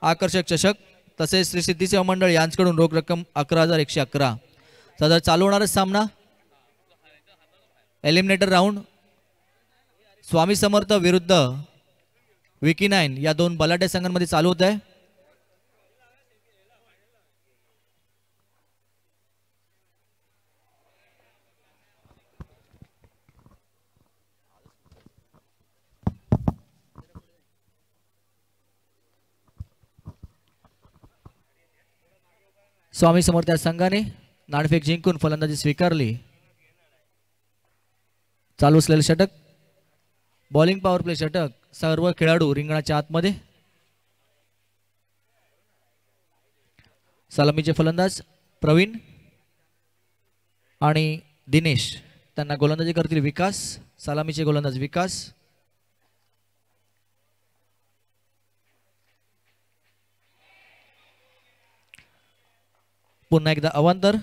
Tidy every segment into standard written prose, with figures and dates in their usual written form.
आकर्षक चषक तसेच श्री सिद्धी सेवा मंडळ यांच्याकडून रोख रक्कम 11,111. सदर चालू होणारा सामना एलिमिनेटर राऊंड स्वामी समर्थ विरुद्ध विकी 9 या दोन बलाढ्य संघांमध्ये चालू होत आहे. स्वामी समर्थ या संघाने नाणेफेक जिंकून फलंदाजी स्वीकारली. चालू असलेले षटक बॉलिंग पॉवर प्ले षटक. सर्व खेळाडू रिंगणाच्या आतमध्ये. सलामीचे फलंदाज प्रवीण आणि दिनेश. त्यांना गोलंदाजी करतील विकास. सलामीचे गोलंदाज विकास. पुन्हा एकदा अवांतर.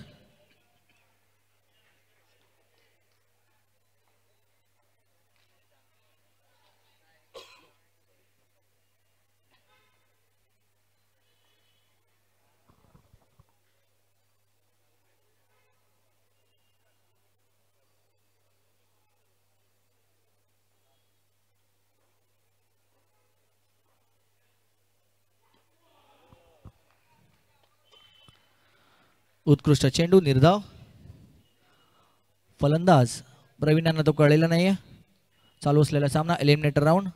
उत्कृष्ट चेंडू निर्धाव. फलंदाज प्रवीण यांना तो कळलेला नाहीये. चालू असलेला सामना एलिमिनेटर राऊंड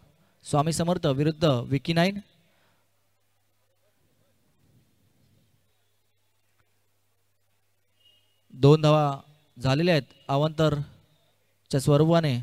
स्वामी समर्थ विरुद्ध विकी 9. दोन धावा झालेल्या आहेत अवांतरच्या स्वरूपाने.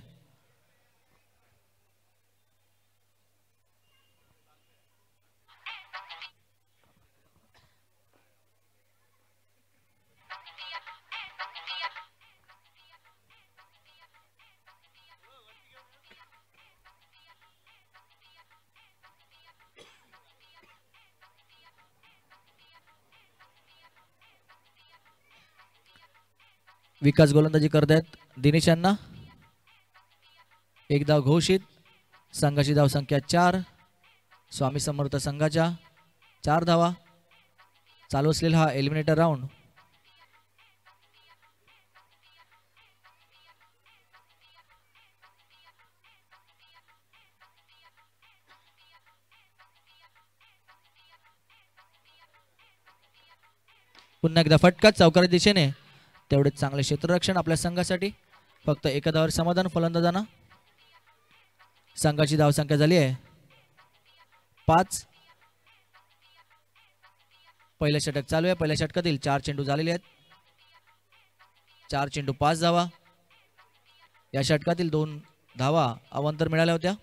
विकास गोलंदाजी करतायत दिनेश यांना. एक धाव घोषित. संघाची धाव संख्या 4. स्वामी समर्थ संघाच्या 4 धावा. चालू असलेला हा एलिमिनेटर राऊंड. पुन्हा एकदा फटका चौकारी दिशेने. तेवढेच चांगले क्षेत्ररक्षण आपल्या संघासाठी. फक्त एका धावावर समाधान फलंदाजांना. संघाची धाव संख्या झाली आहे 5. पहिलं षटक चालू आहे. पहिल्या षटकातील 4 चेंडू झालेले आहेत. 4 चेंडू 5 धावा. या षटकातील 2 धावा अवांतर मिळाल्या होत्या.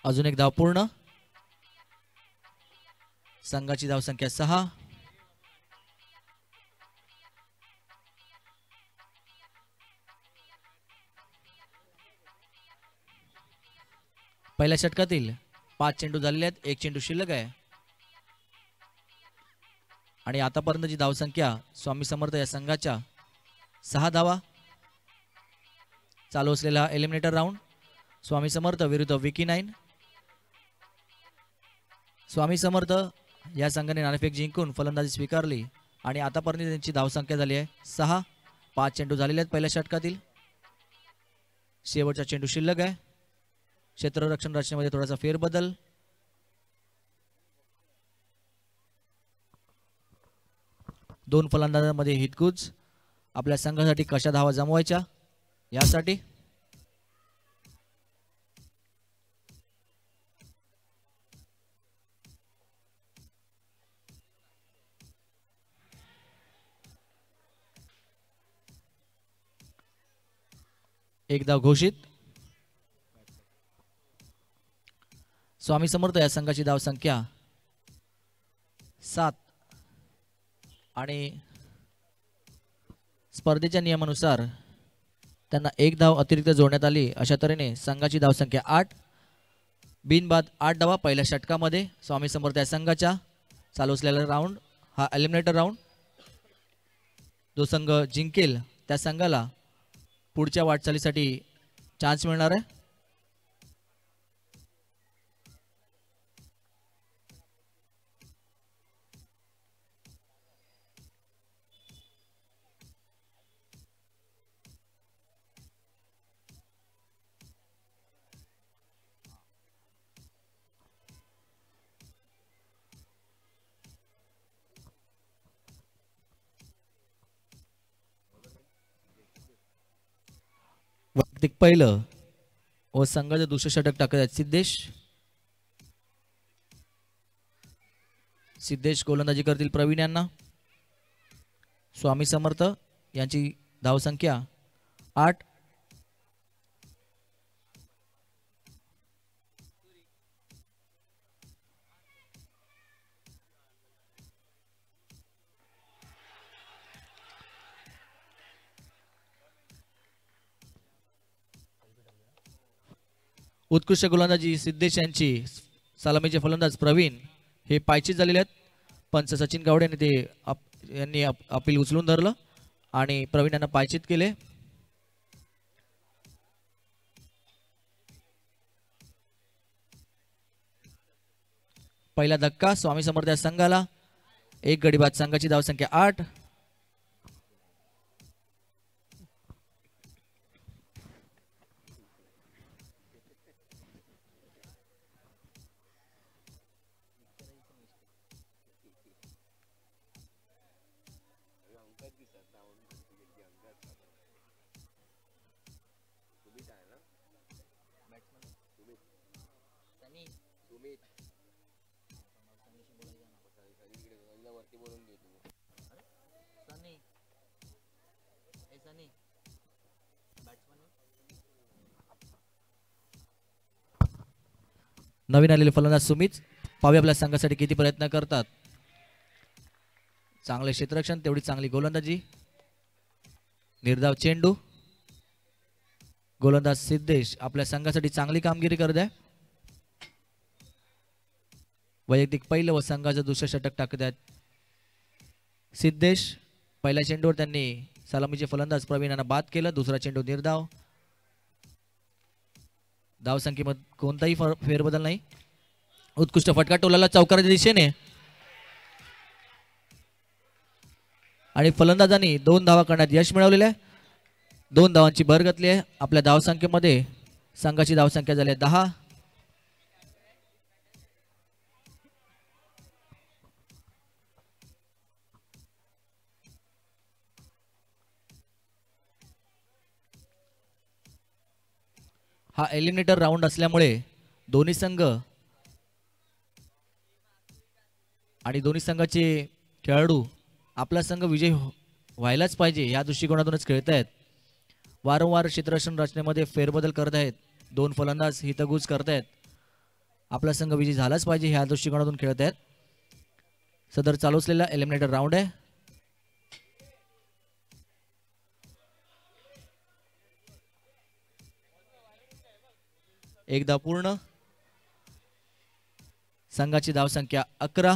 अजून एक धाव पूर्ण. संघाची धाव संख्या 6. पहिल्या षटकातील 5 चेंडू झालेले आहेत. 1 चेंडू शिल्लक आहे. आणि आतापर्यंतची धाव संख्या स्वामी समर्थ या संघाच्या 6 धावा. चालू असलेला एलिमिनेटर राऊंड स्वामी समर्थ विरुद्ध विकी 9. स्वामी समर्थ या संघाने नाणेफेक जिंकून फलंदाजी स्वीकारली आणि आतापर्यंत त्यांची धावसंख्या झाली आहे 6. 5 चेंडू झालेले आहेत पहिल्या षटकातील. शेवटचा चेंडू शिल्लक आहे. क्षेत्ररक्षण रचनेमध्ये थोडासा फेरबदल. दोन फलंदाजांमध्ये हितगुज. आपल्या संघासाठी कशा धावा जमवायच्या यासाठी. एक धाव घोषित. स्वामी समर्थ या संघाची धाव संख्या 7 आणि स्पर्धेच्या नियमानुसार त्यांना एक धाव अतिरिक्त जोडण्यात आली. अशा तऱ्हेने संघाची धावसंख्या 8. बिनबाद 8 धावा पहिल्या षटकामध्ये स्वामी समर्थ या संघाच्या. चालू असलेला राऊंड हा एलिमिनेटर राऊंड. जो संघ जिंकेल त्या संघाला पुढच्या वाटचालीसाठी चान्स मिळणार आहे. वैयक्तिक पहिलं व संघाचं दुसरं षटक टाकत आहेत सिद्धेश गोलंदाजी करतील प्रवीण यांना. स्वामी समर्थ यांची धावसंख्या 8. उत्कृष्ट गोलंदाजी सिद्धेश यांची. सलामीचे फलंदाज प्रवीण हे पायचीत झालेले आहेत. पंच सचिन गावडे यांनी अपील उचलून धरलं आणि प्रवीण यांना पायचीत केले. पहिला धक्का स्वामी समर्थ या संघाला. एक गडी बाद. संघाची धावसंख्या 8. नवीन आलेले फलंदाज सुमित. पाहूया आपल्या संघासाठी किती प्रयत्न करतात. चांगले क्षेत्ररक्षण तेवढी चांगली गोलंदाजी. निर्धाव चेंडू. गोलंदाज सिद्धेश आपल्या संघासाठी चांगली कामगिरी करत आहे. वैयक्तिक पहिलं व संघाचं दुसरं षटक टाकत आहेत सिद्धेश. पहिल्या चेंडूवर त्यांनी सलामीचे फलंदाज प्रवीण यांना बाद केलं. दुसरा चेंडू निर्धाव. धावसंख्येमध्ये कोणताही फेरबदल नाही. उत्कृष्ट फटका टोलाला चौकाराच्या दिशेने आणि फलंदाजांनी 2 धावा करण्यात यश मिळवलेले आहे. 2 धावांची भर घातली आहे. आपल्या धावसंख्येमध्ये संघाची धावसंख्या झाली आहे 10. हा एलिमिनेटर राऊंड असल्यामुळे दोन्ही संघ आणि दोन्ही संघाचे खेळाडू आपला संघ विजयी व्हायलाच पाहिजे या दृष्टिकोनातूनच खेळत आहेत. वारंवार क्षेत्ररक्षण रचनेमध्ये फेरबदल करत आहेत. 2 फलंदाज हितगुज करत आहेत. आपला संघ विजयी झालाच पाहिजे ह्या दृष्टिकोनातून खेळत आहेत. सदर चालू असलेला एलिमिनेटर राऊंड आहे. एकदा पूर्ण. संघाची धावसंख्या 11.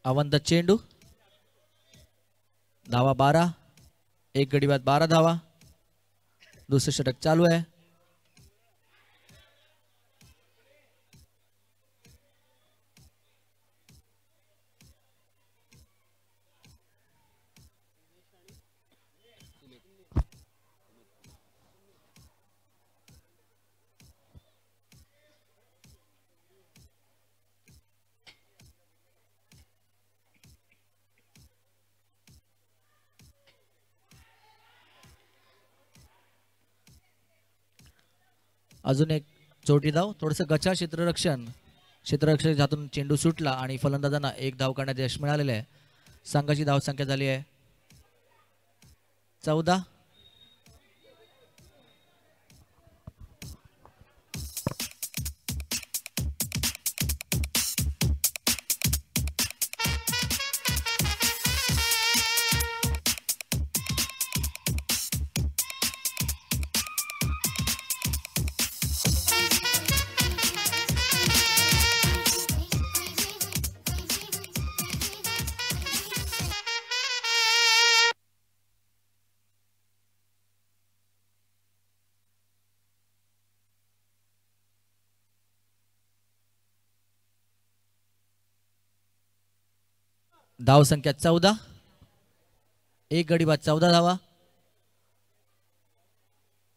अवंत चेंडू. धावा 12. एक गडी बाद 12 धावा. दुसरे षटक चालू आहे. अजून एक चोटी धाव. थोडंसं गचा क्षेत्ररक्षण हातून चेंडू सुटला आणि फलंदाजांना 1 धाव करण्यात यश मिळालेले आहे. संघाची धावसंख्या झाली आहे 14. धाव संख्या 14. एक गडी बाद 14 धावा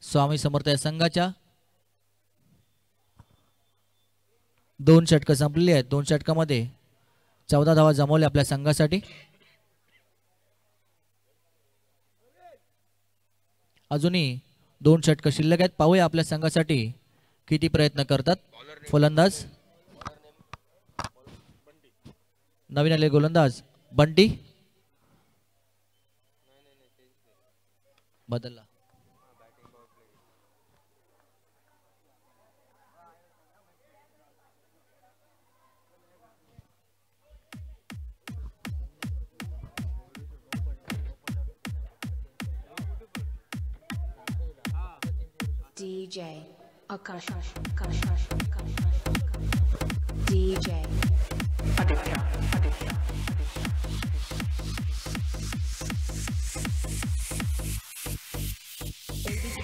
स्वामी समर्थ या संघाच्या. 2 षटकं संपलेली आहेत. 2 षटकामध्ये 14 धावा जमवल्या आपल्या संघासाठी. अजूनही 2 षटकं शिल्लक आहेत. पाहूया आपल्या संघासाठी किती प्रयत्न करतात फलंदाज. नवीन आले गोलंदाज बंटी बदलला. DJ Akash DJ Aditya ABK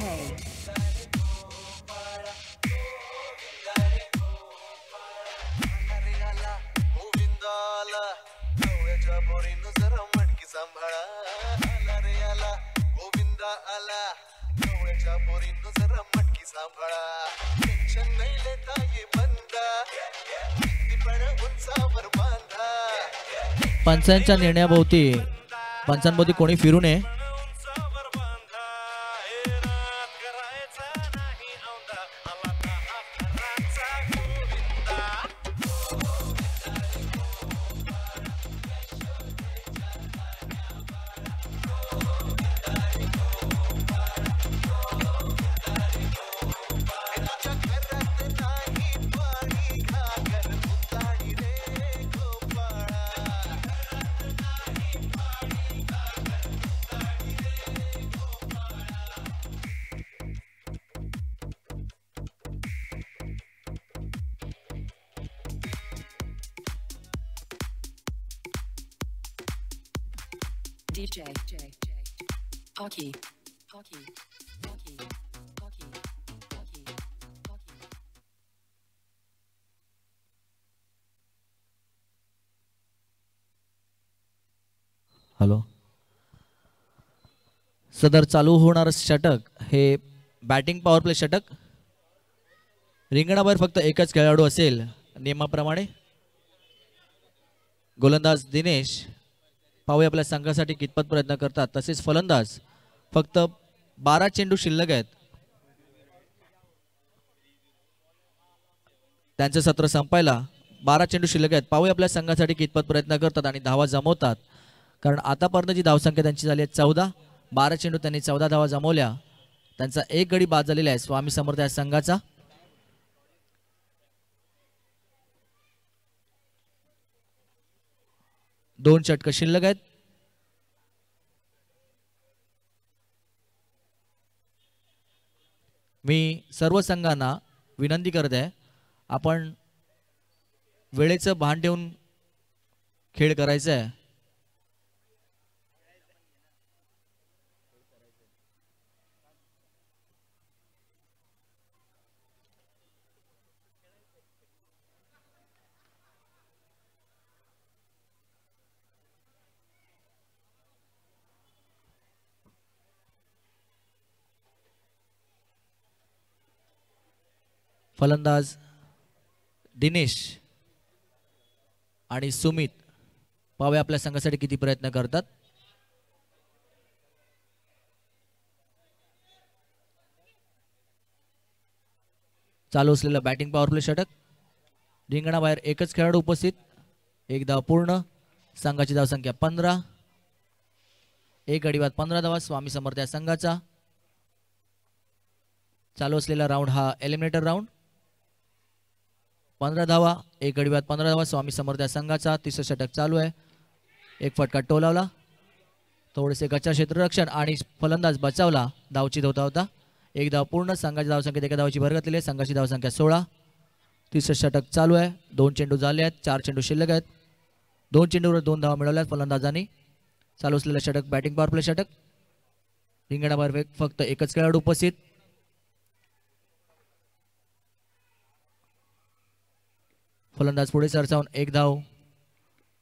पंचांच्या निर्णयाभोवती पंचांभोवती कोणी फिरू नये. DJ Aki Aki Aki Aki Aki Aki hello. सदर चालू होणार षटक हे बॅटिंग पॉवर प्ले षटक. रिंगणाबाहेर फक्त एकच खेळाडू असेल नियमाप्रमाणे. गोलंदाज दिनेश पाहूया आपल्या संघासाठी कितपत प्रयत्न करतात. तसेच फलंदाज फक्त 12 चेंडू शिल्लक आहेत. त्यांचं सत्र संपायला 12 चेंडू शिल्लक आहेत. पाहूया आपल्या संघासाठी कितपत प्रयत्न करतात आणि धावा जमवतात. कारण आतापर्यंतची धावसंख्या त्यांची झाली आहे 14. 12 चेंडू त्यांनी 14 धावा जमवल्या. त्यांचा एक गडी बाद झालेला आहे स्वामी समर्थ या संघाचा. दोन षटकं शिल्लक आहेत. मी सर्व संघांना विनंती करत आहे आपण वेळेचं भान ठेवून खेळ करायचा आहे. फलंदाज दिनेश आणि सुमित पाहूया आपल्या संघासाठी किती प्रयत्न करतात. चालू असलेलं बॅटिंग पॉवर प्ले षटक. रिंगणाबाहेर एकच खेळाडू उपस्थित. एक धाव पूर्ण. संघाची धावसंख्या 15. एक गडी बाद 15 धावा स्वामी समर्थ या संघाचा. चालू असलेला राऊंड हा एलिमिनेटर राऊंड. 15 धावा, एक गडी बाद 15 धावा स्वामी समर्थ या संघाचा. तिसरं षटक चालू आहे. एक फटका टोलावला, थोडेसे गच्चा क्षेत्ररक्षण आणि फलंदाज बचावला. धावची धावता होता. एक धाव पूर्ण. संघाची धावसंख्येत एका धावाची भर घातलेली आहे. संघाची धावसंख्या 16. तिसरं षटक चालू आहे. 2 चेंडू झाले आहेत. 4 चेंडू शिल्लक आहेत. 2 चेंडूवर 2 धावा मिळवल्यात फलंदाजांनी. चालू असलेलं षटक बॅटिंग पॉवर प्ले षटक. रिंगणाबाहेर फक्त एकच खेळाडू उपस्थित. फलंदाज पुढे सरसावून एक धाव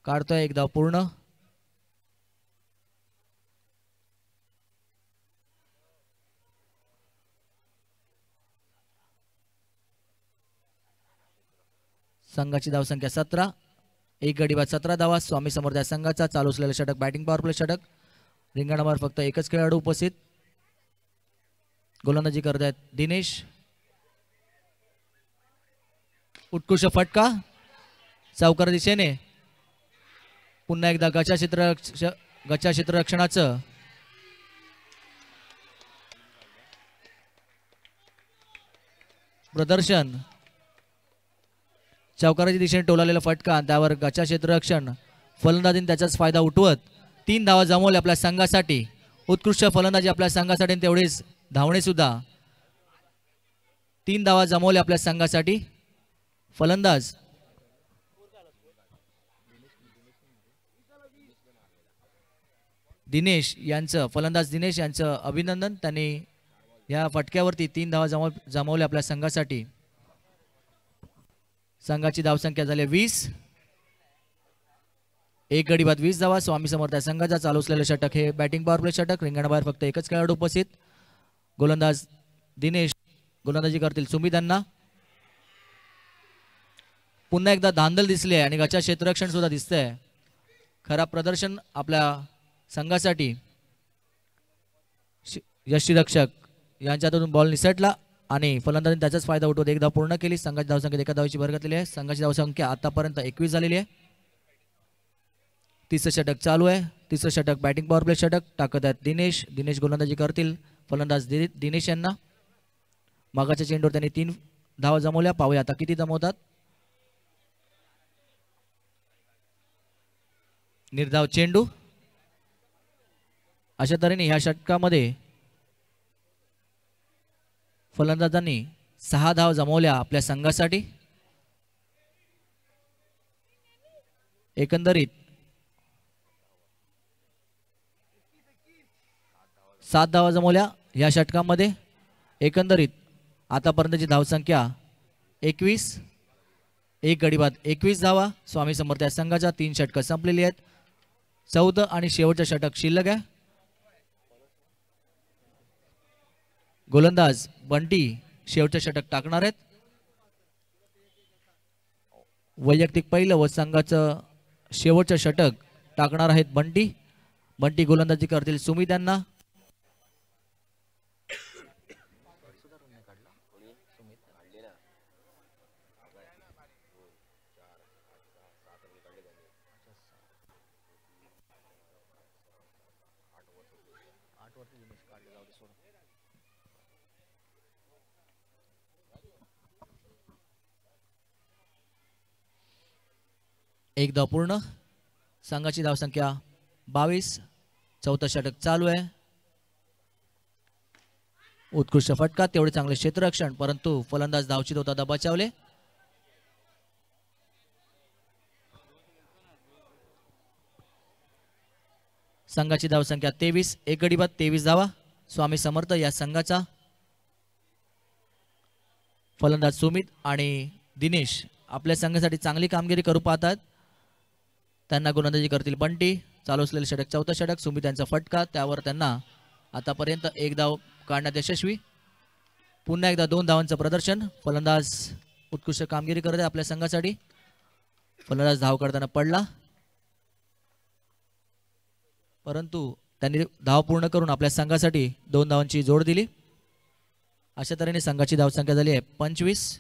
काढतोय. एक धाव पूर्ण. संघाची धावसंख्या 17. एक गडी बाद 17 धावा स्वामी समर्थ या संघाचा. चालू असलेलं षटक बॅटिंग पॉवर प्ले षटक. रिंगणावर फक्त एकच खेळाडू उपस्थित. गोलंदाजी करत आहेत दिनेश. उत्कृष्ट फटका चौकार दिशेने. पुन्हा एकदा गच्चा क्षेत्ररक्षणाचं प्रदर्शन. चौकाराच्या दिशेने टोलालेला फटका, त्यावर गच्चा क्षेत्ररक्षण. फलंदाजीने त्याचाच फायदा उठवत 3 धावा जमवल्या आपल्या संघासाठी. उत्कृष्ट फलंदाजी आपल्या संघासाठी. तेवढेच धावणे सुद्धा. 3 धावा जमवल्या आपल्या संघासाठी. फलंदाज दिनेश यांचं अभिनंदन. त्यांनी या फटक्यावरती 3 धावा जमवल्या आपल्या संघासाठी. संघाची धावसंख्या झाली 20. एक गडी बाद 20 धावा स्वामी समर्थ या संघाचा. चालू असलेलं षटक हे बॅटिंग पॉवर प्ले षटक. रिंगणाबाहेर फक्त एकच खेळाडू उपस्थित. गोलंदाज दिनेश. गोलंदाजी करतील सुमित यांना. पुन्हा एकदा धांदल दिसली आहे आणि गच्चा क्षेत्ररक्षण सुद्धा दिसतंय. खराब प्रदर्शन आपल्या संघासाठी. यष्टीरक्षक यांच्यातून बॉल निसटला आणि फलंदाजांनी त्याचाच फायदा उठवत एक धाव पूर्ण केली. संघाची धावसंख्या एका धावाची भर घातलेली आहे. संघाची धावसंख्या आतापर्यंत 21 झालेली आहे. तिसरं षटक चालू आहे. तिसरं षटक बॅटिंग पॉवर प्ले षटक. टाकत आहेत दिनेश गोलंदाजी करतील. फलंदाज दिनेश यांना. मागाच्या चेंडूवर त्यांनी 3 धावा जमवल्या. पाहूया आता किती जमवतात. निर्धाव चेंडू. अशा तऱ्हेने ह्या षटकामध्ये फलंदाजांनी 6 धावा जमवल्या आपल्या संघासाठी. एकंदरीत 7 धावा जमवल्या या षटकामध्ये. एकंदरीत आतापर्यंतची धावसंख्या 21. एक गडी बाद 21 धावा स्वामी समर्थ या संघाच्या. 3 षटकं संपलेली आहेत. 14 आणि शेवटचं षटक शिल्लक आहे. गोलंदाज बंटी शेवटचे षटक टाकणार आहेत. वैयक्तिक पहिलं व संघाचं शेवटचं षटक टाकणार आहेत बंटी गोलंदाजी करतील सुमित यांना. एक धाव पूर्ण. संघाची धावसंख्या 22. चौथं षटक चालू आहे. उत्कृष्ट फटका, तेवढे चांगले क्षेत्ररक्षण, परंतु फलंदाज धावचीत होता बचावले. संघाची धावसंख्या 23. एक गडी बाद 23 धावा स्वामी समर्थ या संघाचा. फलंदाज सुमित आणि दिनेश आपल्या संघासाठी चांगली कामगिरी करू पाहतात. त्यांना गोलंदाजी करतील बंटी. चालू असलेले षटक चौथं षटक. सुमित यांचा फटका, त्यावर त्यांना आतापर्यंत 1 धाव काढण्यात यशस्वी. पुन्हा एकदा 2 धावांचं प्रदर्शन. फलंदाज उत्कृष्ट कामगिरी करत आहे आपल्या संघासाठी. फलंदाज धाव करताना पडला, परंतु त्यांनी धाव पूर्ण करून आपल्या संघासाठी 2 धावांची जोड दिली. अशा तऱ्हेने संघाची धावसंख्या झाली आहे 25.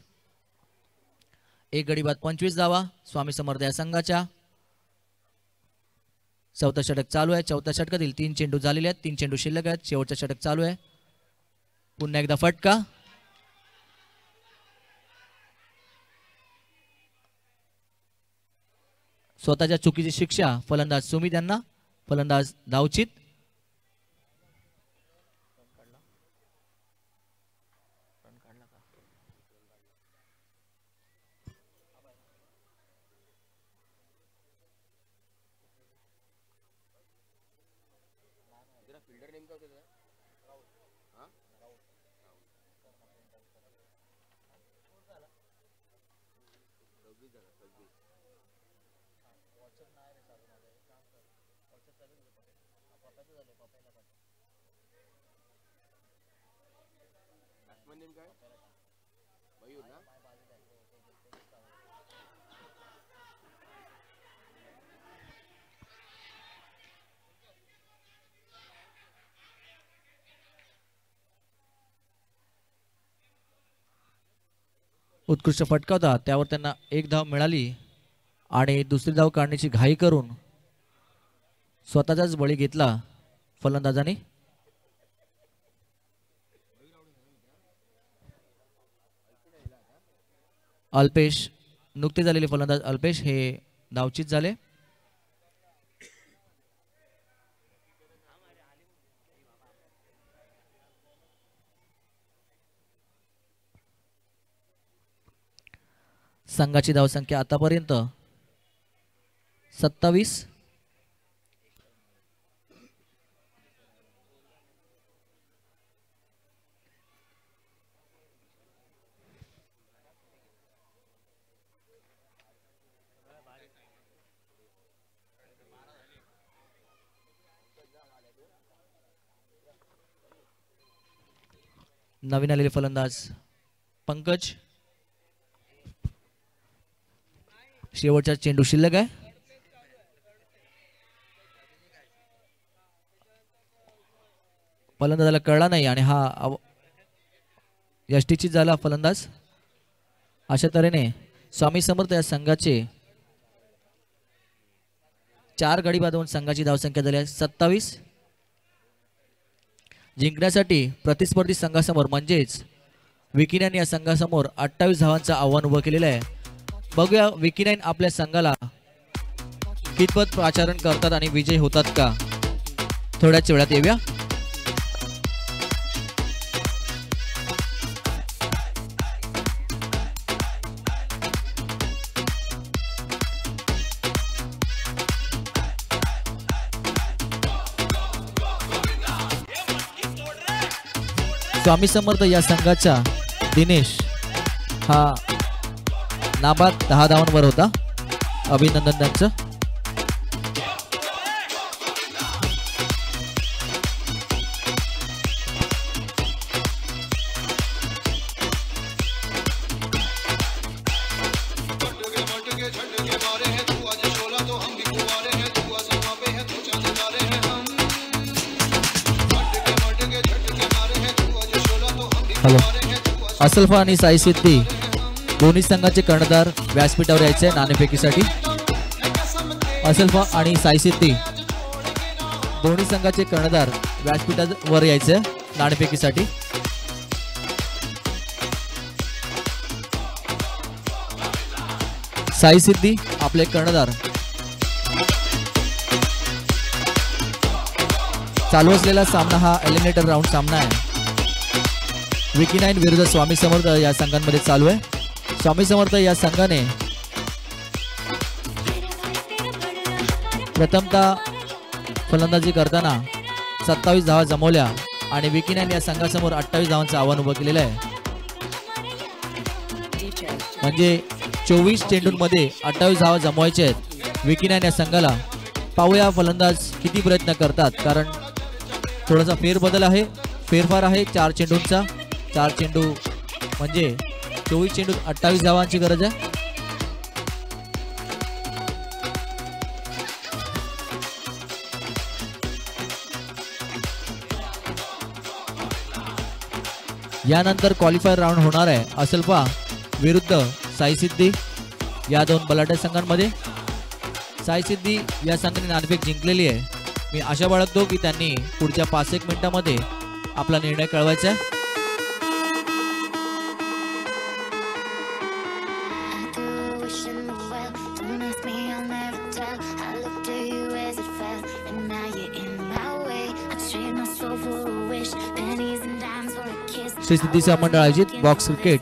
एक गडी बाद 25 धावा स्वामी समर्थ या संघाच्या. चौथा षटक चालू आहे. चौथ्या षटकातील 3 चेंडू झालेले आहेत. 3 चेंडू शिल्लक आहेत. शेवटचा षटक चालू आहे. पुन्हा एकदा फटका. स्वतःच्या चुकीची शिक्षा फलंदाज सुमित यांना. फलंदाज धावचित. उत्कृष्ट फटका होता. त्यावर त्यांना 1 धाव मिळाली आणि दुसरी धाव काढण्याची घाई करून स्वतःचाच बळी घेतला फलंदाजाने. अल्पेश, नुकते झालेले फलंदाज अल्पेश हे धावचीत झाले. संघाची धावसंख्या आतापर्यंत 27. नवीन आलेले फलंदाज पंकज. शेवटचा चेंडू शिल्लक आहे. फलंदाजाला कळला नाही आणि हा यष्टीचीत झाला फलंदाज. अशा तऱ्हेने स्वामी समर्थ या संघाचे 4 गडी बाद होऊन संघाची धावसंख्या झाली आहे 27. जिंकण्यासाठी प्रतिस्पर्धी संघासमोर म्हणजेच विकी9 या संघासमोर 28 धावांचं आव्हान उभं केलेलं आहे. बघूया विकी9 आपल्या संघाला कितपत पाचारण करतात आणि विजयी होतात का. थोड्याच वेळात येऊया. स्वामी समर्थ या संघाचा दिनेश हा नाबाद 10 धावांवर होता. अभिनंदन त्यांचं. हॅलो. असलफा आणि साई सिद्धी दोन्ही संघाचे कर्णधार व्यासपीठावर यायचे नाणेफेकीसाठी. असलफा आणि साई सिद्धी दोन्ही संघाचे कर्णधार व्यासपीठावर यायचे नाणेफेकीसाठी. साई सिद्धी आपले कर्णधार. चालू असलेला सामना हा एलिमिनेटर राऊंड सामना आहे. विकी9 विरुद्ध स्वामी समर्थ या संघांमध्ये चालू आहे. स्वामी समर्थ या संघाने प्रथमतः फलंदाजी करताना 27 धावा जमवल्या आणि विकी9 या संघासमोर 28 धावांचं आव्हान उभं केलेलं आहे. म्हणजे 24 चेंडूंमध्ये 28 धावा जमवायचे आहेत विकी9 या संघाला. पाहूया फलंदाज किती प्रयत्न करतात, कारण थोडासा फेरबदल आहे, फेरफार आहे 4 चेंडूंचा. 4 चेंडू म्हणजे 24 चेंडू 28 धावांची गरज आहे. यानंतर क्वालिफायर राऊंड होणार आहे असलफा विरुद्ध साई सिद्धी या दोन बलाढ्य संघांमध्ये. साई सिद्धी या संघाने नाणेफेक जिंकलेली आहे. मी आशा बाळगतो की त्यांनी पुढच्या 5-1 मिनिटांमध्ये आपला निर्णय कळवायचा आहे. श्री सिद्धी सेवा मंडळ आयोजित बॉक्स क्रिकेट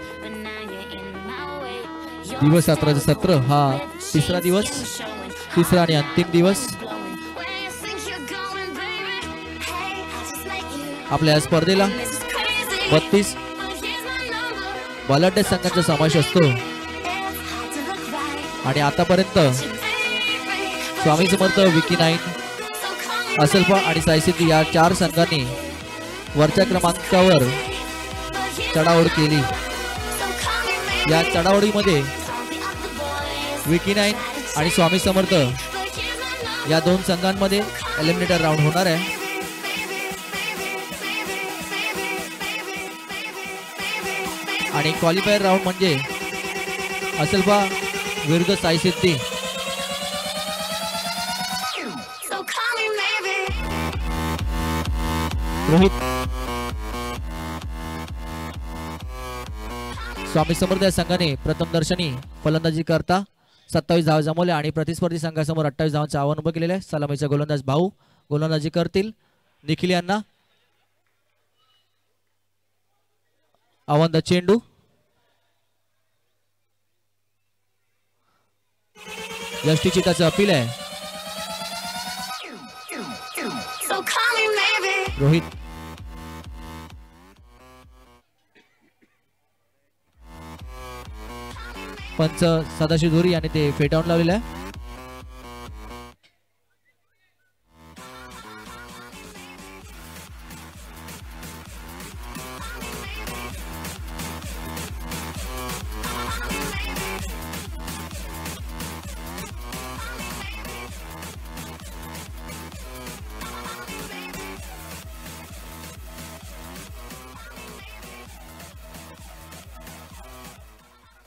दिवस 17 हा तिसरा आणि अंतिम दिवस. आपल्या या स्पर्धेला 32 बलाढ्य संघांचा समावेश असतो आणि आतापर्यंत स्वामी समर्थ, विकी नाईन, असलफा आणि साईसिद्धी या 4 संघांनी वरच्या क्रमांकावर चढाओढ केली. या चढाओढीमध्ये विकी नाईन आणि स्वामी समर्थ या 2 संघांमध्ये एलिमिनेटर राऊंड होणार आहे. आणि क्वालिफायर राऊंड म्हणजे असलफा विरुद्ध साई सिद्धी. रोहित स्वामी समर्थ या संघाने प्रथम दर्शनी फलंदाजी करता 27 धावा जमवल्या आणि प्रतिस्पर्धी संघासमोर 28 धावांचे आव्हान उभं केलेले आहे. सलामीचा गोलंदाज भाऊ गोलंदाजी करतील. निखिल यांना आव्हान चेंडू. यष्टीची त्याचं अपील आहे. रोहित पंच सदाशिव धुरी आणि ते फेटाळून लावलेलं आहे.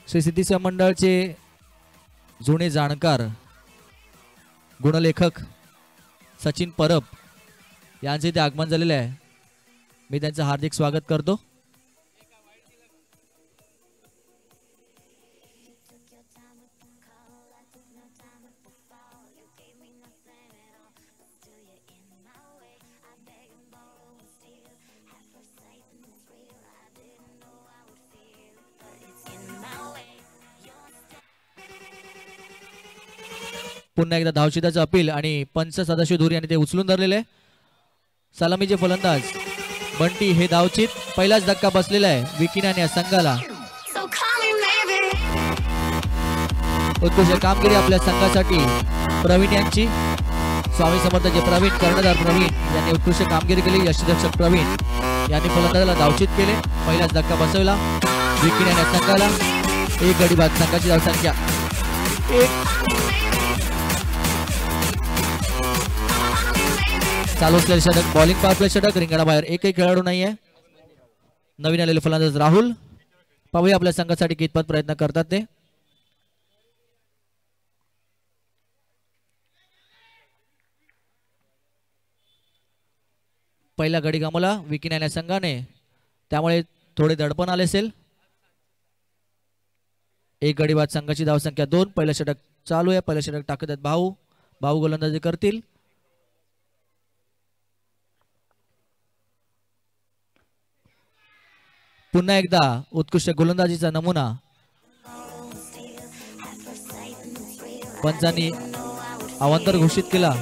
श्री सिद्धी सेवा मंडळाचे जुने जाणकार गुणलेखक सचिन परब यांचे इथे आगमन झालेले आहे. मी त्यांचं हार्दिक स्वागत करतो. पुन्हा एकदा धावशिदाचं अपील आणि पंच सदाशिव धुरी यांनी ते उचलून धरलेले. सलामीचे फलंदाज बंटी हे धावचित. पहिलाच धक्का बसलेला आहे विकीनाने या संघाला. उत्कृष्ट कामगिरी आपल्या संघासाठी प्रवीण यांची. स्वामी समर्थाचे प्रवीण, कर्णधार प्रवीण यांनी उत्कृष्ट कामगिरी केली. यष्टीरक्षक प्रवीण यांनी फलंदाजाला धावचित केले. पहिलाच धक्का बसवला विकीनाने या संघाला. 1 गडी बाद. संघाची धावसंख्या 1. चालू असलेले षटक बॉलिंग पॉवर प्ले षटक. रिंगणाबाहेर एकही खेळाडू नाहीये. नवीन आलेले फलंदाज राहुल. पाहूया आपल्या संघासाठी कितपत प्रयत्न करतात ते. पहिला गडी गमावला विकी नाईन संघाने, त्यामुळे थोडे दडपण आले असेल. 1 गडी बाद. संघाची धावसंख्या 2. पहिलं षटक चालू आहे. पहिलं षटक टाकत आहेत भाऊ गोलंदाजी करतील. पुन्हा एकदा उत्कृष्ट गोलंदाजीचा नमुना. पंचांनी अवांतर घोषित केला.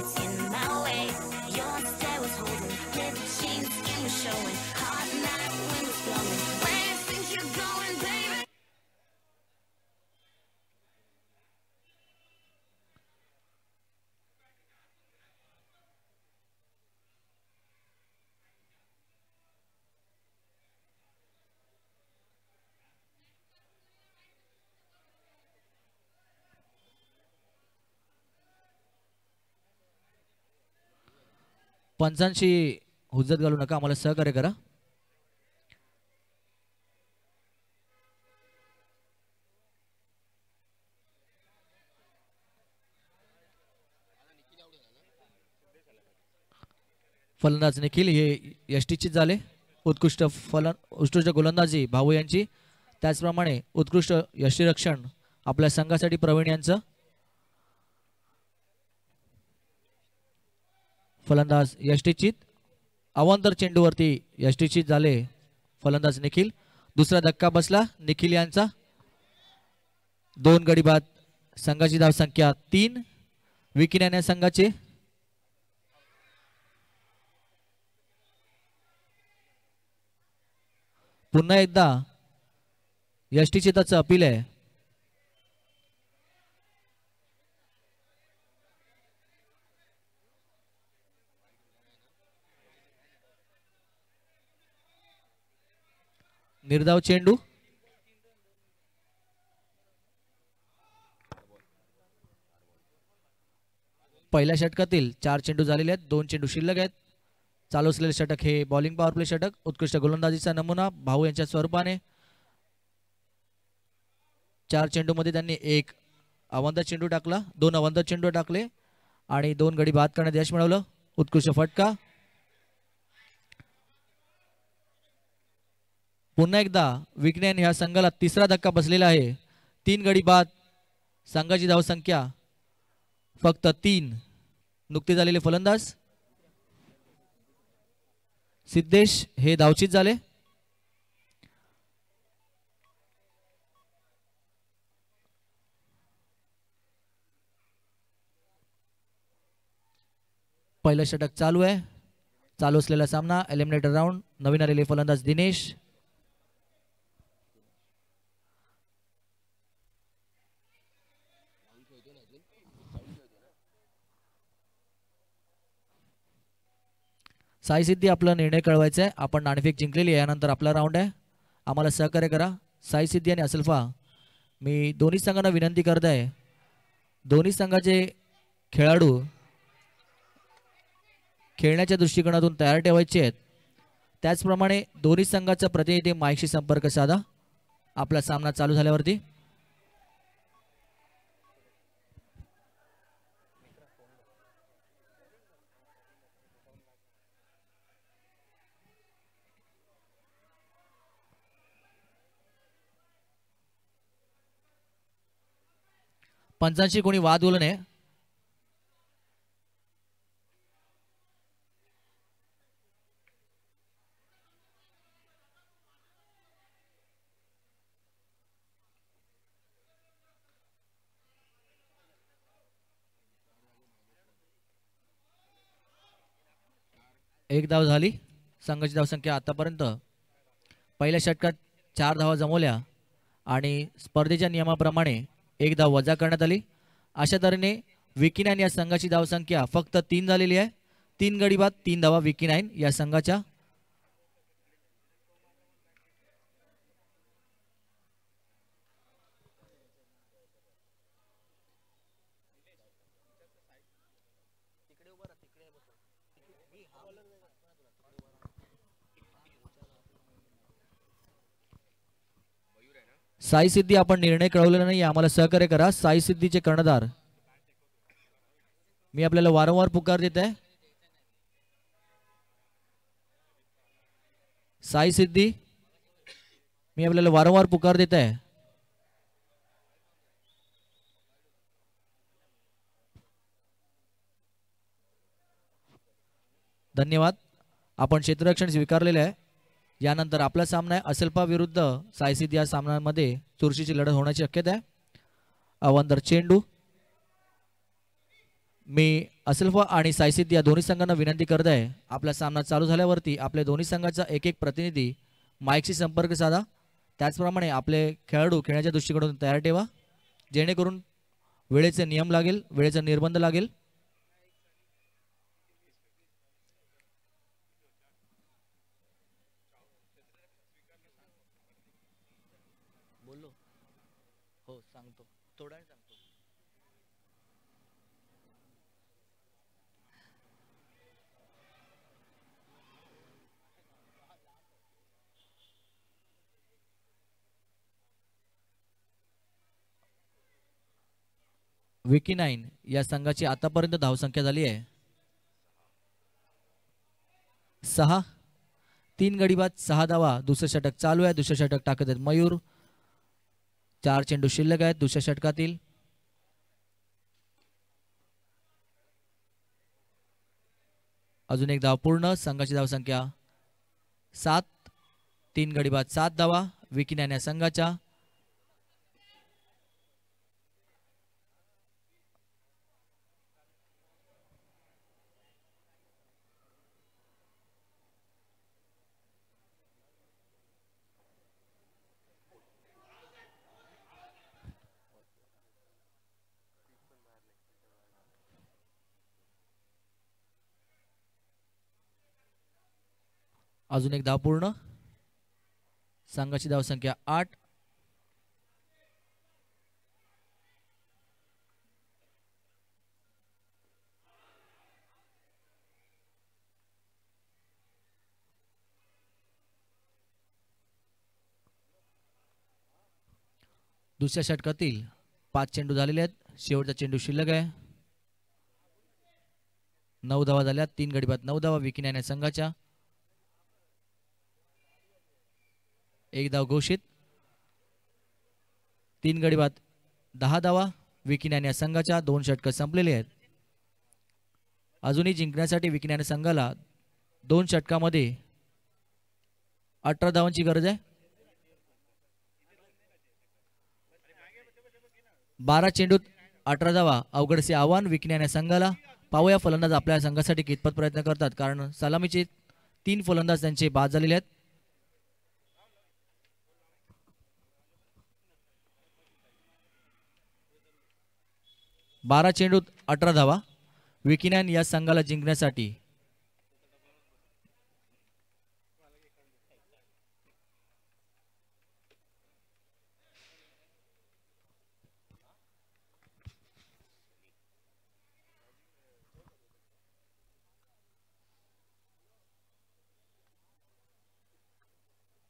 पंचांशी हुज्जत घालू नका, आम्हाला सहकार्य करा. फलंदाज निखिल हे यष्टीचीत झाले. उत्कृष्ट गोलंदाजी भाऊ यांची, त्याचप्रमाणे उत्कृष्ट यष्टीरक्षण आपल्या संघासाठी प्रवीण यांचं. फलंदाज यष्टीचीत, अवांतर चेंडूवरती यष्टीचीत झाले फलंदाज निखिल. दुसरा धक्का बसला निखिल यांचा. 2 गडी बाद. संघाची धावसंख्या 3. विकी नाईन या संघाचे. पुन्हा एकदा यष्टीचीताचं अपील आहे. निर्धाव चेंडू. पहिल्या षटकातील 4 चेंडू झालेले आहेत. 2 चेंडू शिल्लक आहेत. चालू असलेले षटक हे बॉलिंग पॉवर प्ले षटक. उत्कृष्ट गोलंदाजीचा नमुना भाऊ यांच्या स्वरूपाने. 4 चेंडूमध्ये त्यांनी 1 अवंतर चेंडू टाकला, 2 अवंतर चेंडू टाकले आणि 2 गडी बाद करण्यात यश मिळवलं. उत्कृष्ट फटका. पुन्हा एकदा विकनेन ह्या संघाला तिसरा धक्का बसलेला आहे. 3 गडी बाद. संघाची धावसंख्या फक्त 3. नुकते झालेले फलंदाज सिद्धेश हे धावचीत झाले. पहिलं षटक चालू आहे. चालू असलेला सामना एलिमिनेटर राऊंड. नवीन आलेले फलंदाज दिनेश. साई सिद्धी आपला निर्णय कळवायचा आहे. आपण नाणेफेक जिंकलेली आहे. यानंतर आपला राऊंड आहे. आम्हाला सहकार्य करा. साई सिद्धी आणि असल्फा, मी दोन्ही संघांना विनंती करत आहे, दोन्ही संघाचे खेळाडू खेळण्याच्या दृष्टिकोनातून तयार ठेवायचे आहेत. त्याचप्रमाणे दोन्ही संघाचा प्रतिनिधी माईकशी संपर्क साधा आपला सामना चालू झाल्यावरती. पंचांशी कोणी वाद बोलू नये. एक धाव झाली. संघाची धावसंख्या आतापर्यंत पहिल्या षटकात 4 धावा जमवल्या आणि स्पर्धेच्या नियमाप्रमाणे 1 धाव वजा करण्यात आली. अशा तऱ्हेने विकी नाईन या संघाची धावसंख्या फक्त 3 झालेली आहे. 3 गडी बाद 3 धावा विकी नाईन या संघाच्या. साई सिद्धी, आपण निर्णय कळवलेला नाही, आम्हाला सहकार्य करा. साई सिद्धीचे कर्णधार, मी आपल्याला वारंवार पुकार देत आहे. साई सिद्धी, मी आपल्याला वारंवार पुकार देत आहे. धन्यवाद. आपण क्षेत्ररक्षण स्वीकारलेले आहे. यानंतर आपला सामना आहे असल्फा विरुद्ध सायसिद. या सामन्यामध्ये चुरशीची लढत होण्याची शक्यता आहे. अवंतर चेंडू. मी असल्फा आणि सायसिद या दोन्ही संघांना विनंती करत आहे, आपला सामना चालू झाल्यावरती आपल्या दोन्ही संघाचा एक एक प्रतिनिधी माईकशी संपर्क साधा. त्याचप्रमाणे आपले खेळाडू खेळण्याच्या दृष्टिकोनातून तयार ठेवा, जेणेकरून वेळेचे नियम लागेल, वेळेचा निर्बंध लागेल. बोललो हो, सांगतो थोडा सांगतो. विकी नाईन या संघाची आतापर्यंत धावसंख्या झाली आहे 6. 3 गडी बाद 6 धावा. दुसरं षटक चालू आहे. दुसरं षटक टाकत आहेत मयूर. 4 चेंडू शिल्लक आहेत दुसऱ्या षटकातील. अजून एक धाव पूर्ण. संघाची धावसंख्या 7. 3 गडी बाद 7 धावा. विकिनॅन या संघाच्या. अजून एक धाव पूर्ण. संघाची धावसंख्या 8. दुसऱ्या षटकातील 5 चेंडू झालेले आहेत. शेवटचा चेंडू शिल्लक आहे. 9 धावा झाल्या. 3 गडी बाद 9 धावा विकिनॅन या संघाच्या. एक धाव घोषित. 3 गडी बाद 10 धावा विकिनॅन या संघाच्या. 2 षटकं संपलेली आहेत. अजूनही जिंकण्यासाठी विकिनॅन संघाला 2 षटकामध्ये 18 धावांची गरज आहे. 12 चेंडूत 18 धावा अवघडसे आव्हान विकिनॅन या संघाला. पाहूया फलंदाज आपल्या संघासाठी कितपत प्रयत्न करतात, कारण सलामीचे 3 फलंदाज त्यांचे बाद झालेले आहेत. 12 चेंडूत 18 धावा विकिनॅन या संघाला जिंकण्यासाठी.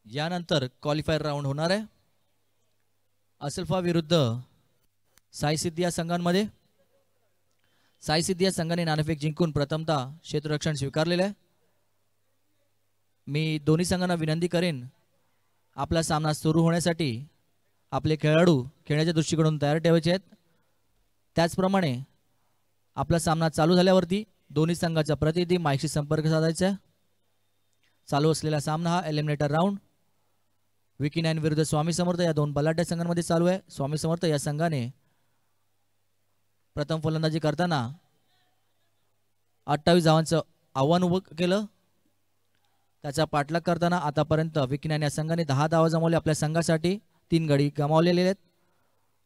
यानंतर क्वालिफायर राऊंड होणार आहे. असल्फा विरुद्ध साई सिद्धी या संघांमध्ये. साई सिद्धी या संघाने नाणेफेक जिंकून प्रथमतः क्षेत्ररक्षण स्वीकारलेलं आहे. मी दोन्ही संघांना विनंती करेन आपला सामना सुरू होण्यासाठी आपले खेळाडू खेळण्याच्या दृष्टिकोनातून तयार ठेवायचे आहेत. त्याचप्रमाणे आपला सामना चालू झाल्यावरती दोन्ही संघाचा प्रतिनिधी माईकशी संपर्क साधायचा आहे. चालू असलेला सामना हा एलिमिनेटर राऊंड विकिनॅन विरुद्ध स्वामी समर्थ या 2 बलाढ्य संघांमध्ये चालू आहे. स्वामी समर्थ या संघाने प्रथम फलंदाजी करताना 28 धावांचं आव्हान उभं केलं. त्याचा पाठलाग करताना आतापर्यंत विकिनॅन या संघाने 10 धावा जमवले आपल्या संघासाठी. 3 गडी गमावलेले आहेत.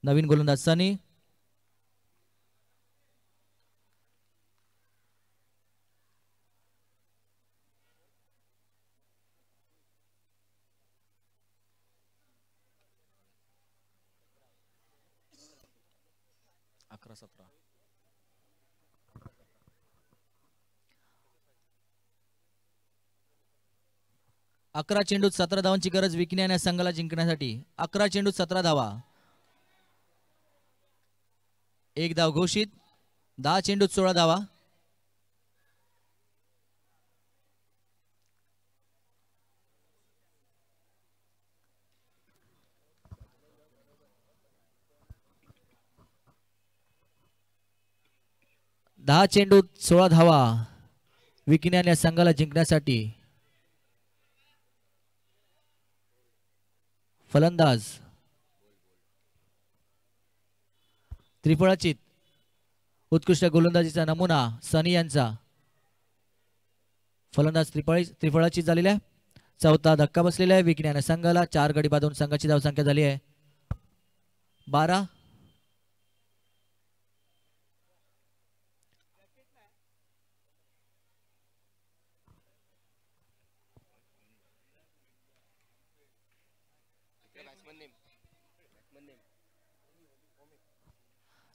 नवीन गोलंदाज सनी. अकरा 17 11 चेंडूत 17 धावांची गरज विकिनॅन या संघाला जिंकण्यासाठी. 11 चेंडूत 17 धावा. एक धाव घोषित. 10 चेंडूत 16 धावा. दहा चेंडूत 16 धावा विकिनॅन या संघाला जिंकण्यासाठी. फलंदाज त्रिफळाचीत उत्कृष्ट गोलंदाजीचा नमुना सनी यांचा. फलंदाज त्रिफळाचीत झालेला आहे. चौथा धक्का बसलेला आहे विकिनॅन या संघाला. 4 गडी बांधून संघाची धावसंख्या झाली आहे 12.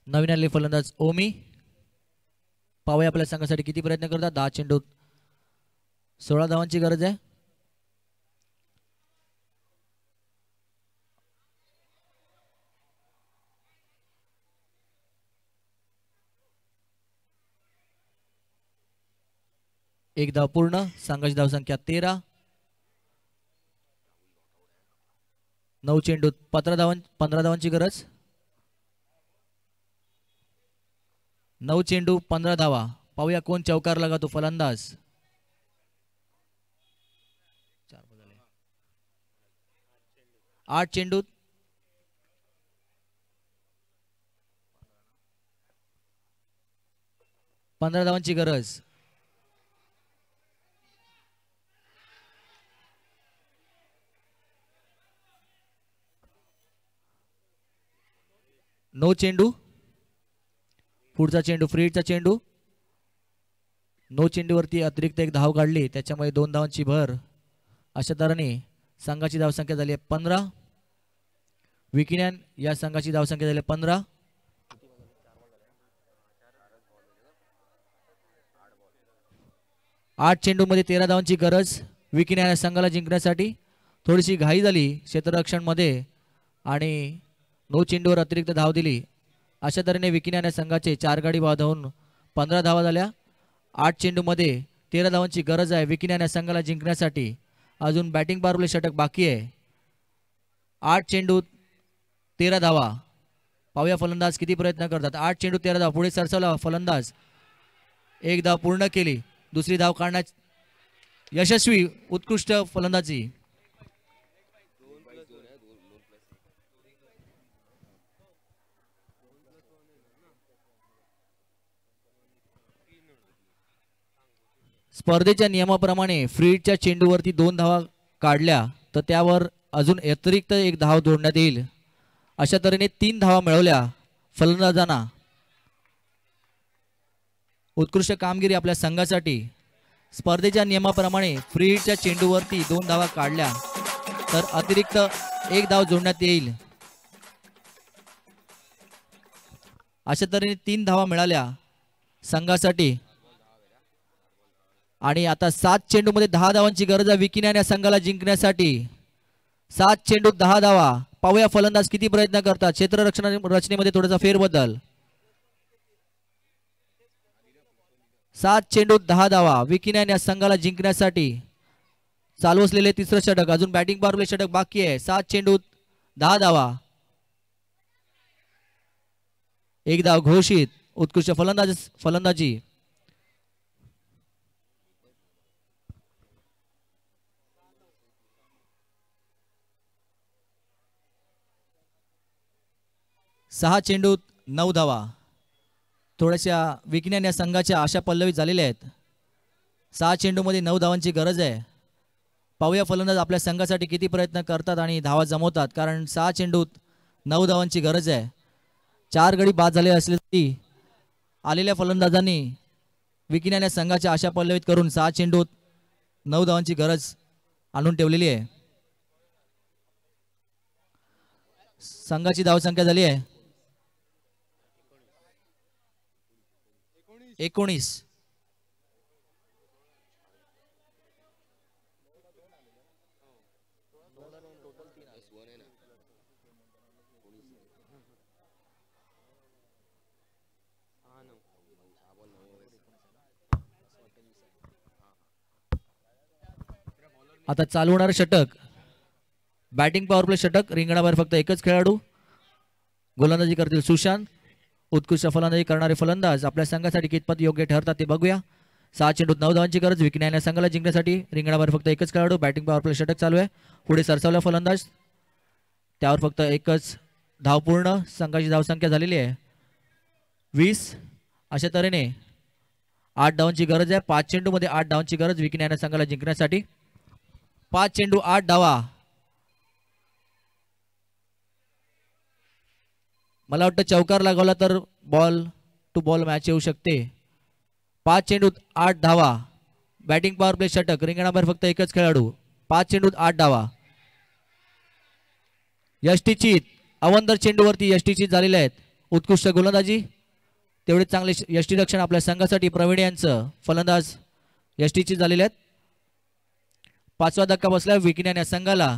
नवीन आलेले फलंदाज ओमी. पाहूया आपल्या संघासाठी किती प्रयत्न करतात. 10 चेंडूत 16 धावांची गरज आहे. एक धाव पूर्ण. संघाची धावसंख्या 13. 9 चेंडूत 15 धावांची गरज. 9 चेंडू 15 धावा. पाहूया कोण चौकार लगातो फलंदाज. 8 चेंडूत 15 धावांची गरज. 9 चेंडू. पुढचा चेंडू फ्रीडचा चेंडू. 9 चेंडूवरती अतिरिक्त एक धाव काढली, त्याच्यामुळे 2 धावांची भर. अशा तऱ्हेने संघाची धावसंख्या झाली आहे 15. विकिनॅन या संघाची धावसंख्या झाली आहे 15. 8 चेंडूमध्ये 13 धावांची गरज विकिनॅन या संघाला जिंकण्यासाठी. थोडीशी घाई झाली क्षेत्ररक्षणमध्ये आणि 9 चेंडूवर अतिरिक्त धाव दिली. अशा तऱ्हेने विकिनॅन या संघाचे 4 गडी बाद होऊन 15 धावा झाल्या. 8 चेंडूमध्ये 13 धावांची गरज आहे विकिनॅन या संघाला जिंकण्यासाठी. अजून बॅटिंग पावरप्ले षटक बाकी आहे. 8 चेंडूत 13 धावा. पाहूया फलंदाज किती प्रयत्न करतात. 8 चेंडू 13 धावा. पुढे सरसावला फलंदाज. एक धाव पूर्ण केली. दुसरी धाव काढण्यात यशस्वी. उत्कृष्ट फलंदाजी. स्पर्धेच्या नियमाप्रमाणे फ्रीडच्या चेंडूवरती 2 धावा काढल्या तर त्यावर अजून अतिरिक्त एक धाव जोडण्यात येईल. अशा तऱ्हेने 3 धावा मिळवल्या फलंदाजांना. उत्कृष्ट कामगिरी आपल्या संघासाठी. स्पर्धेच्या नियमाप्रमाणे फ्रीडच्या चेंडूवरती 2 धावा काढल्या तर अतिरिक्त एक धाव जोडण्यात येईल. अशा तऱ्हेने 3 धावा मिळाल्या संघासाठी. आणि आता 7 चेंडूमध्ये 10 धावांची गरज आहे विकिनॅन या संघाला जिंकण्यासाठी. 7 चेंडूत 10 धावा. पाहूया फलंदाज किती प्रयत्न करतात. रचनेमध्ये थोडासा फेरबदल. 7 चेंडूत 10 धावा विकिनॅन या संघाला जिंकण्यासाठी. चालू असलेले तिसरं षटक. अजून बॅटिंग पावरप्ले षटक बाकी आहे. 7 चेंडूत 10 धावा. एक धाव घोषित. उत्कृष्ट फलंदाजी. सहा चेंडूत 9 धावा. थोड्याशा विकिनॅन या संघाच्या आशा पल्लवित झालेल्या आहेत. 6 चेंडूमध्ये 9 धावांची गरज आहे. पाहूया फलंदाज आपल्या संघासाठी किती प्रयत्न करतात आणि धावा जमवतात. कारण 6 चेंडूत 9 धावांची गरज आहे. 4 गडी बाद झाले असले तरी आलेल्या फलंदाजांनी विकिनॅन या संघाच्या आशा पल्लवित करून 6 चेंडूत 9 धावांची गरज आणून ठेवलेली आहे. संघाची धावसंख्या झाली आहे 19. आता चालू होणार षटक. बॅटिंग पॉवरप्ले षटक. रिंगणाबाहेर फक्त एकच खेळाडू. गोलंदाजी करतील सुशांत. उत्कृष्ट फलंदाजी करणारे फलंदाज आपल्या संघासाठी कितपत योग्य ठरतात ते बघूया. 6 चेंडूत 9 धावांची गरज विकिनॅन या संघाला जिंकण्यासाठी. रिंगणाबाहेर फक्त एकच खेळाडू. बॅटिंग पॉवरप्ले षटक चालू आहे. पुढे सरसावला फलंदाज. त्यावर फक्त एकच धाव पूर्ण. संघाची धावसंख्या झालेली आहे 20. अशा तऱ्हेने 8 धावांची गरज आहे. 5 चेंडूमध्ये 8 धावांची गरज विकिनॅन या संघाला जिंकण्यासाठी. 5 चेंडू 8 धावा. मला वाटतं चौकार लागवला तर बॉल टू बॉल मॅच येऊ शकते. 5 चेंडूत 8 धावा. बॅटिंग पॉवरप्ले षटक. रिंगणाबाहेर फक्त एकच खेळाडू. 5 चेंडूत 8 धावा. यष्टीचीत. अवंतर चेंडूवरती यष्टीचीत झालेले आहेत. उत्कृष्ट गोलंदाजी. तेवढे चांगले यष्टीरक्षण आपल्या संघासाठी प्रवीण यांचं. फलंदाज यष्टीचीत झालेले आहेत. 5वा धक्का बसला विकिनॅन या संघाला.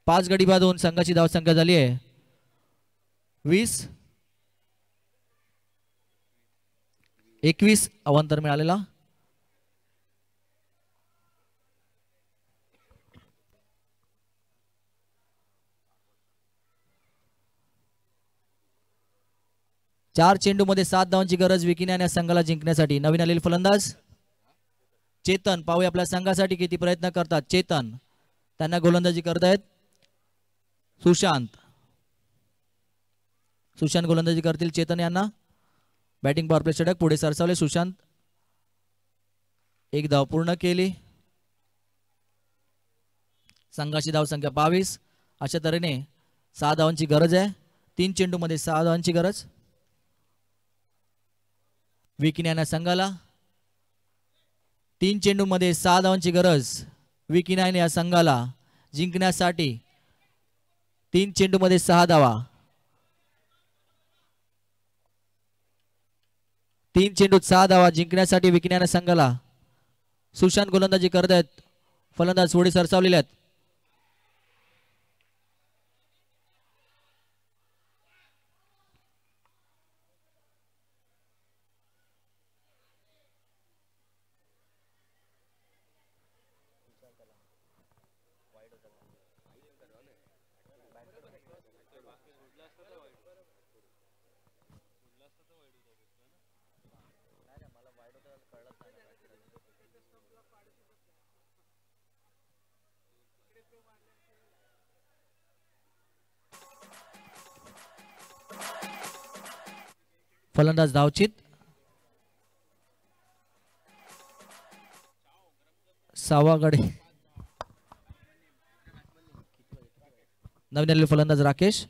5 गडी बाद होऊन संघाची धावसंख्या झाली आहे 20. 21 अवंतर मिळालेला. 4 चेंडूमध्ये 7 धावांची गरज विकिन्यान या संघाला जिंकण्यासाठी. नवीन आलेले फलंदाज चेतन, पाहूया आपल्या संघासाठी किती प्रयत्न करतात. चेतन, त्यांना गोलंदाजी करतायत. सुशांत गोलंदाजी करतील. चेतन यांना बॅटिंग पॉवर प्ले षटक पुढे सरसावले. सुशांत, एक धाव पूर्ण केली. संघाची धावसंख्या 22. अशा तऱ्हेने 6 धावांची गरज आहे. 3 चेंडूमध्ये 6 धावांची गरज विकिन्यान या संघाला. 3 चेंडूमध्ये 6 धावांची गरज विकिन्यान या संघाला जिंकण्यासाठी. 3 चेंडूमध्ये 6 धावा. 3 चेंडूत 6 धावा जिंकण्यासाठी विकिन्यान संघाला. सुशांत गोलंदाजी करत आहेत. फलंदाज थोडी सरसावलेले आहेत. फलंदाज धावचित. 6वा गडी. नवीन आलेले फलंदाज राकेश.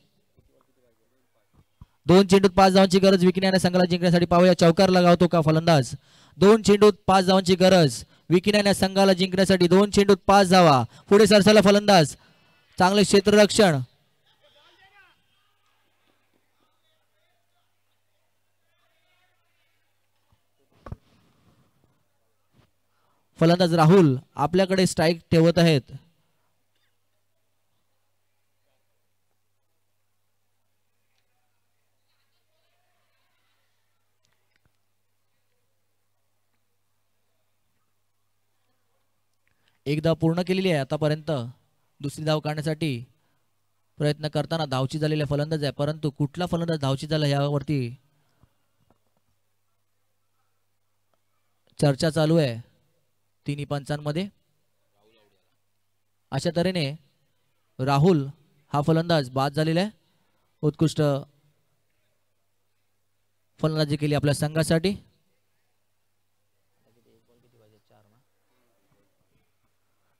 2 चेंडूत 5 धावांची गरज विकिन्यान संघाला जिंकण्यासाठी. पाहूया चौकार लगावतो का फलंदाज. 2 चेंडूत 5 धावांची गरज विकिन्यान संघाला जिंकण्यासाठी. 2 चेंडूत 5 धावा. पुढे सरसावला फलंदाज. चांगले क्षेत्ररक्षण. फलंदाज राहुल आपल्याकडे स्ट्राइक ठेवत आहेत. एक धाव पूर्ण केलेली आहे आतापर्यंत. दुसरी धाव काढण्यासाठी प्रयत्न करताना धावची झालेला फलंदाज आहे, परंतु कुठला फलंदाज धावची झाला यावरती चर्चा चालू आहे तिन्ही पंचांमध्ये. अशा तऱ्हेने राहुल हा फलंदाज बाद झालेला आहे. उत्कृष्ट फलंदाजी केली आपल्या संघासाठी.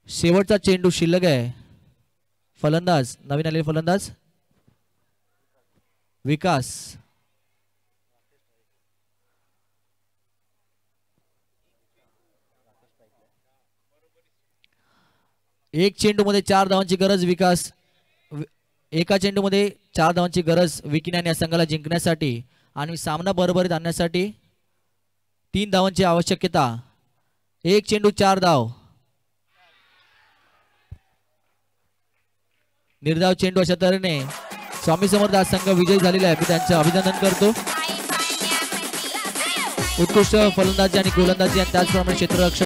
शेवटचा चेंडू शिल्लक आहे. फलंदाज नवीन आलेले फलंदाज विकास. एक चेंडूमध्ये 4 धावांची गरज विकास. एका चेंडूमध्ये 4 धावांची गरज विकिन्यान या संघाला जिंकण्यासाठी आणि सामना बरोबरीत आणण्यासाठी 3 धावांची आवश्यकता. एक चेंडू 4 धाव. निर्धाव चेंडू. अशा तऱ्हेने स्वामी समर्थ हा संघ विजयी झालेला आहे. मी त्यांचे अभिनंदन करतो. उत्कृष्ट फलंदाजी आणि गोलंदाजी आणि त्याचप्रमाणे क्षेत्ररक्षण